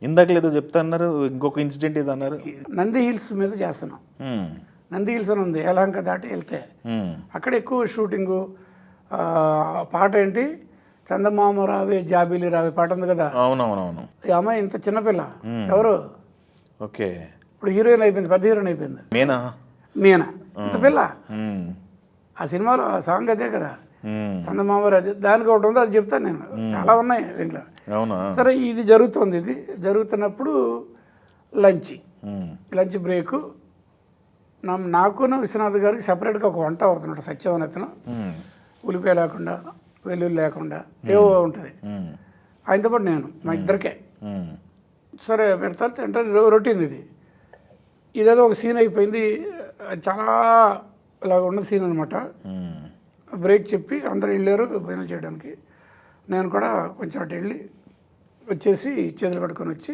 ఇందాక లేదో చెప్తా అన్నారు, ఇంకొక ఇన్సిడెంట్ ఇది అన్నారు. నంది హిల్స్ మీద చేస్తున్నాం. నంది హిల్స్ అని ఉంది, యలహంక దాటి వెళ్తే అక్కడ ఎక్కువ షూటింగు. పాట ఏంటి, చందమామ రావే జాబిలి రావే పాట ఉంది కదా. అవునవునవును. ఈ అమ్మాయి ఇంత చిన్నపిల్ల, ఎవరు ఓకే, ఇప్పుడు హీరోయిన్ అయిపోయింది, పెద్ద హీరోయిన్ అయిపోయింది, మీనా. ఇంత పిల్ల. ఆ సినిమాలో ఆ సాంగ్ అదే కదా, చందమామ రాజు. దానికి ఒకటి ఉంది, అది చెప్తాను నేను. చాలా ఉన్నాయి దీంట్లో. అవునా. సరే, ఇది జరుగుతుంది. ఇది జరుగుతున్నప్పుడు లంచ్ బ్రేకు. నాకును విశ్వనాథ్ గారికి సపరేట్గా ఒక వంట అవుతున్నాడు, సత్యం అతను. ఉల్లిపాయ లేకుండా, వెల్లుల్లి లేకుండా ఏవో ఉంటుంది. ఆయనతో పాటు నేను, మా ఇద్దరికే. సరే పెడతారు, తింటారు, రొటీన్ ఇది. ఇదేదో ఒక సీన్ అయిపోయింది, చాలా ఇలాగ ఉన్న సీన్ అనమాట. బ్రేక్ చెప్పి అందరూ వెళ్ళారు భోజనం చేయడానికి. నేను కూడా కొంచెం అటు వెళ్ళి వచ్చేసి చేతులు కట్టుకొని వచ్చి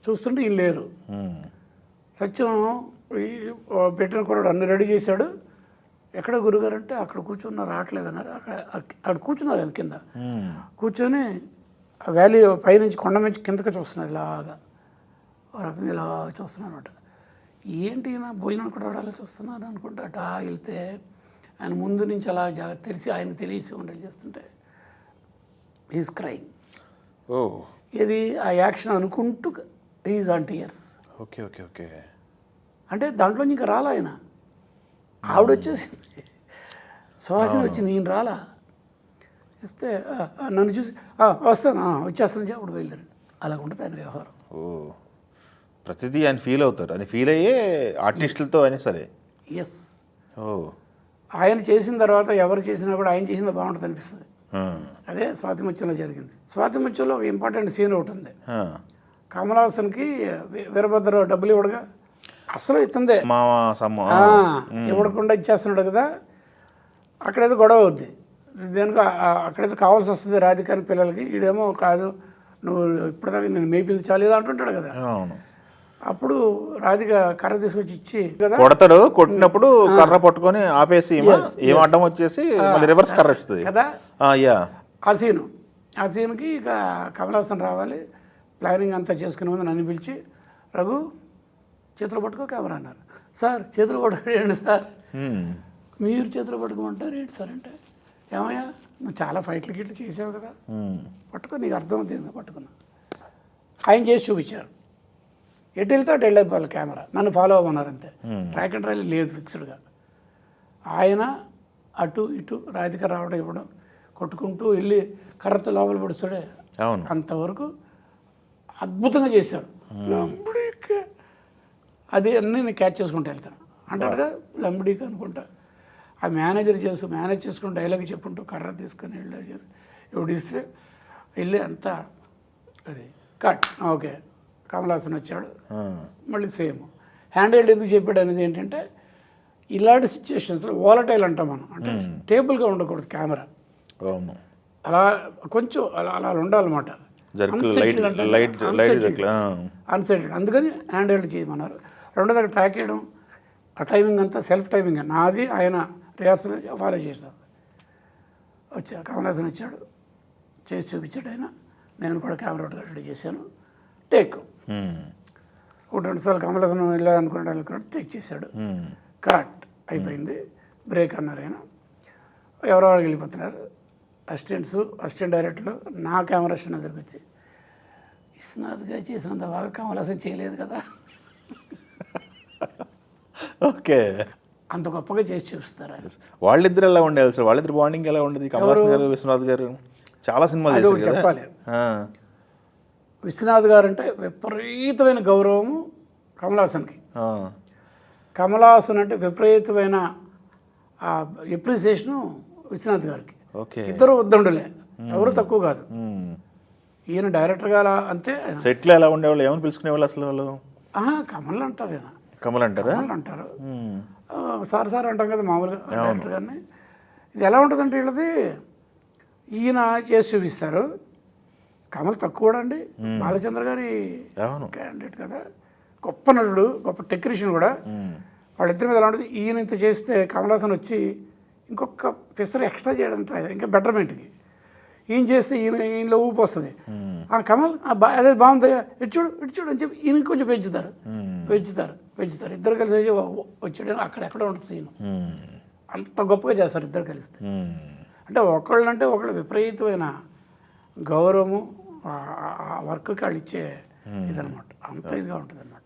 చూస్తుంటే వీళ్ళు లేరు. సత్యం పెట్టిన కుర్రాడు అన్ని రెడీ చేశాడు. ఎక్కడ గురుగారు అంటే అక్కడ కూర్చున్నారు, రావట్లేదన్నారు. అక్కడ కూర్చున్నారు ఆయన కింద కూర్చొని ఆ వ్యాలీ పైనుంచి కొండ నుంచి కిందకి చూస్తున్నారు, ఇలాగా ఒక రకంగా ఇలా చూస్తున్నారు అనమాట. ఏంటి నా భోజనం కూడా రావాలో చూస్తున్నారు అనుకుంటా. అటా వెళ్తే ఆయన ముందు నుంచి అలా తెలిసి ఆయనకు తెలిసి ఉండేది చేస్తుంటే ఈజ్ క్రైమ్. ఓ, ఇది ఆ యాక్షన్ అనుకుంటూ is on tears. Okay okay okay. అంటే దాంట్లో ఇంకా రాలా ఆయన. ఆవిడ వచ్చేసింది, సుహాసిని వచ్చింది, ఈయన రాలా. ఇస్తే నన్ను చూసి వస్తాను, వచ్చేస్తాను అప్పుడు బయలుదేరింది. అలా ఉంటుంది ఆయన వ్యవహారం. ఓ, ప్రతిదీ ఆయన ఫీల్ అవుతారు, అని ఫీల్ అయ్యే ఆర్టిస్టులతో అయినా సరే. ఎస్. ఓ, ఆయన చేసిన తర్వాత ఎవరు చేసినా కూడా ఆయన చేసింది బాగుంటుంది అనిపిస్తుంది. అదే స్వాతిముత్యంలో జరిగింది. స్వాతిముత్యంలో ఒక ఇంపార్టెంట్ సీన్ ఒకటి ఉంది. కమల్ హాసన్కి వీరభద్ర డబ్బులు ఇవ్వడుగా, అసలు ఇస్తుందే ఇవ్వకుండా ఇచ్చేస్తున్నాడు కదా. అక్కడేదో గొడవ అవుద్ది, దేనికి అక్కడేదో కావాల్సి వస్తుంది రాధికాని పిల్లలకి. ఈడేమో కాదు, నువ్వు ఇప్పటిదాకా నేను మేపింది చాలేదా అంటుంటాడు కదా. అప్పుడు రాధిక కర్ర తీసుకొచ్చి ఇచ్చి కదా కొడతాడు, కొట్టినప్పుడు కర్ర పట్టుకొని ఆపేసి ఏం అడ్డం వచ్చేసి రివర్స్ కర్ర ఇస్తుంది కదా. ఆ సీన్కి ఇక కమల్ హాసన్ రావాలి, ప్లానింగ్ అంతా చేసుకునే ముందు నన్ను పిలిచి, రఘు చేతులు పట్టుకో కెమెరా అన్నారు. సార్ చేతులు పట్టుకోండి సార్. మీరు చేతులు పట్టుకోమంటారు ఏంటి సార్ అంటే, ఏమయ్యా నువ్వు చాలా ఫైట్లు గిట్లు చేసావు కదా, పట్టుకో, నీకు అర్థమవుతుంది పట్టుకున్నా. ఆయన చేసి చూపించారు. ఎటు వెళ్తే అటు వెళ్ళిపోవాలి కెమెరా, నన్ను ఫాలో అవ్వమన్నారు అంతే. ట్రాక్ అండ్ ట్రైల్ లేదు ఫిక్స్డ్గా. ఆయన అటు ఇటు రాధిక రావడం ఇవ్వడం, కొట్టుకుంటూ వెళ్ళి కర్రతో లోపల పడుస్తాడే, అంతవరకు అద్భుతంగా చేశాడు. అది అన్నీ నేను క్యాచ్ చేసుకుంటూ వెళ్తాను అంటాడుగా, లంబడీకి అనుకుంటా. ఆ మేనేజ్ చేసుకుని డైలాగ్ చెప్పుకుంటూ కర్ర తీసుకొని వెళ్ళి చేసి ఇస్తే వెళ్ళి అంతా అది కట్. ఓకే, కమల్ హాసన్ వచ్చాడు, మళ్ళీ సేమ్ హ్యాండ్ హెల్డ్ ఎందుకు చెప్పాడు అనేది ఏంటంటే, ఇలాంటి సిచ్యువేషన్స్లో వాలటైల్ అంటాం మనం, అంటే స్టేబుల్గా ఉండకూడదు కెమెరా, అలా కొంచెం అలా ఉండాలన్నమాట. అన్సెటిల్డ్, అందుకని హ్యాండ్ హెల్డ్ చేయమన్నారు. రెండో దగ్గర ట్రాక్ చేయడం, ఆ టైమింగ్ అంతా సెల్ఫ్ టైమింగ్, నాది ఆయన రిహార్సల్ ఫాలో చేస్తాను. వచ్చాడు కమల్ హాసన్ వచ్చాడు, చేసి చూపించాడు ఆయన. నేను కూడా కెమెరా రెడీ చేశాను. టేక్ ఒకటి 2 సార్లు కమల్ హాసన్ వెళ్ళాలనుకున్నాడు, టేక్ చేశాడు. కట్ అయిపోయింది. బ్రేక్ అన్నారు ఆయన. ఎవరో వెళ్ళిపోతున్నారు. అసిస్టెంట్ డైరెక్టర్లు నా కెమెరా స్టాండ్ దగ్గరికి వచ్చి, విశ్వనాథ్గా చేసినంత బాగా కమల్ హాసన్ చేయలేదు కదా. ఓకే, అంత గొప్పగా చేసి చూపిస్తారు. వాళ్ళిద్దరు ఎలా ఉండేది సార్, వాళ్ళిద్దరు బాండింగ్ ఎలా ఉండేది? కమల్ హాసన్ గారు, విశ్వనాథ్ గారు చాలా సినిమాలు చెప్పాలి. విశ్వనాథ్ గారు అంటే విపరీతమైన గౌరవము కమల్ హాసన్కి. కమల్ హాసన్ అంటే విపరీతమైన ఎప్రిసియేషను విశ్వనాథ్ గారికి. ఇద్దరు ఉద్దండులే, ఎవరు తక్కువ కాదు. ఈయన డైరెక్టర్గా అలా అంతే. సెట్లో ఎలా ఉండేవాళ్ళు, ఏమని పిలుచుకునేవాళ్ళు అసలు వాళ్ళు? కమల్ అంటారు, ఈయన కమల్ అంటారా? అంటారు. సార్ అంటాం కదా మామూలుగా డైరెక్టర్ గారిని. ఇది ఎలా ఉంటుందంటే వీళ్ళది, ఈయన చేసి చూపిస్తారు. కమల్ తక్కువ కూడా అండి, బాలచంద్ర గారి క్యాండిడేట్ కదా, గొప్ప నటుడు, గొప్ప టెక్నీషియన్ కూడా. వాళ్ళిద్దరి మీద ఎలా ఉంటుంది, ఈయన ఇంత చేస్తే కమల్ హాసన్ వచ్చి ఇంకొక పిసరు ఎక్స్ట్రా చేయడం, ఇంకా బెటర్మెంట్కి. ఈయన చేస్తే ఈయనలో ఊపు వస్తుంది. కమల్ అదే బాగుంది, ఇటు చూడు అని చెప్పి ఈయన కొంచెం పెంచుతారు. ఇద్దరు కలిసి వచ్చాడు అక్కడెక్కడ ఉంటుంది సీను. అంత గొప్పగా చేస్తారు ఇద్దరు కలిస్తే. అంటే ఒకళ్ళు విపరీతమైన గౌరవము వర్క్కి వాళ్ళు ఇచ్చే ఇదనమాట. అంత ఇదిగా ఉంటుంది అనమాట.